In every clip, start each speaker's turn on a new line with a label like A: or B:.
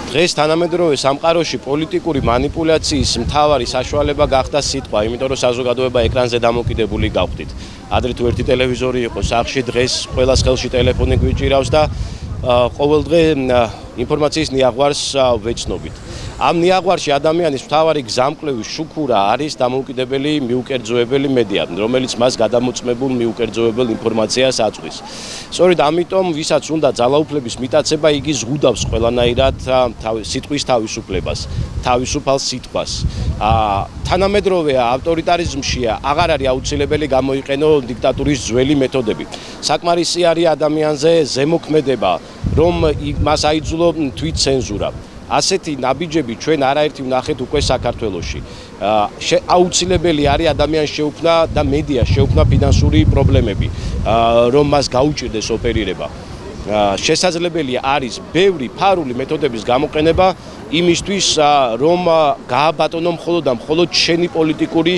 A: დღეს თანამედროვე სამყაროში პოლიტიკური მანიპულაციის მთავარი საშუალება გახდა სიტყვა, იმიტომ რომ საზოგადოება ეკრანზე დამოკიდებული გავხდით. ადრე თუ ერთი ტელევიზორი იყო სახლში, დღეს ყველას ხელში ტელეფონი გვიჭირავს და ყოველდღე ინფორმაციის ნიაღვარს ვეცნობით. ამ ნიაღვარში ადამიანის მთავარი გზამკვლევი შუქურა არის დამოუკიდებელი მიუკერძოებელი მედია, რომელიც მას გადამოწმებულ მიუკერძოებელ ინფორმაციას აწვდის. სწორედ ამიტომ, ვისაც უნდა ძალაუფლების მიტაცება, იგი ზღუდავს ყველანაირად სიტყვის თავისუფლებას, თავისუფალ სიტყვას. თანამედროვე ავტორიტარიზმში აღარ არის აუცილებელი გამოიყენო დიქტატურის ძველი მეთოდები. საკმარისი არის ადამიანზე ზემოქმედება, რომ მას აიძულო თვითცენზურა. ასეთი ნაბიჯები ჩვენ არაერთი ვნახეთ უკვე საქართველოში. აუცილებელი არის ადამიანს შეუქმნა და მედიას შეუქმნა ფინანსური პრობლემები, რომ მას გაუჭირდეს ოპერირება. შესაძლებელი არის ბევრი ფარული მეთოდების გამოყენება იმისთვის, რომ გააბატონო მხოლოდ და მხოლოდ შენი პოლიტიკური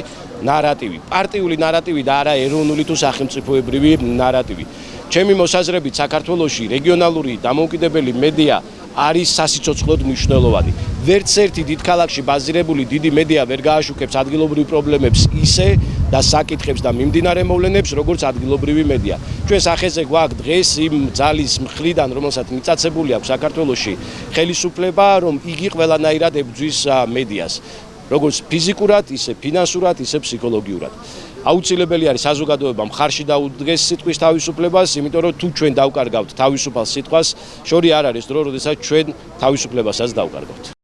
A: ნარატივი, პარტიული ნარატივი და არა ეროვნული თუ სახელმწიფოებრივი ნარატივი. ჩემი მოსაზრებით საქართველოში რეგიონალური დამოუკიდებელი მედია არის სასიცოცხლოდ მნიშვნელოვანი. ვერც ერთი დიდ ქალაქში ბაზირებული დიდი მედია ვერ გააშუქებს ადგილობრივ პრობლემებს ისე და საკითხებს და მიმდინარე მოვლენებს, როგორც ადგილობრივი მედია. ჩვენ სახეზე გვაქვს დღეს იმ ძალის მხრიდან, რომელსაც მიწაცებული აქვს საქართველოში ხელისუფლება, რომ იგი ყველანაირად ებრძვის მედიას. როგორც ფიზიკურად, ისე ფინანსურად, ისე ფსიქოლოგიურად. აუცილებელი არის საზოგადოება მხარში დაუდგეს სიტყვის თავისუფლებას, იმიტომ რომ თუ ჩვენ დავკარგავთ თავისუფალ სიტყვას, შორი არ არის დრო, როდესაც ჩვენ თავისუფლებასაც დავკარგავთ.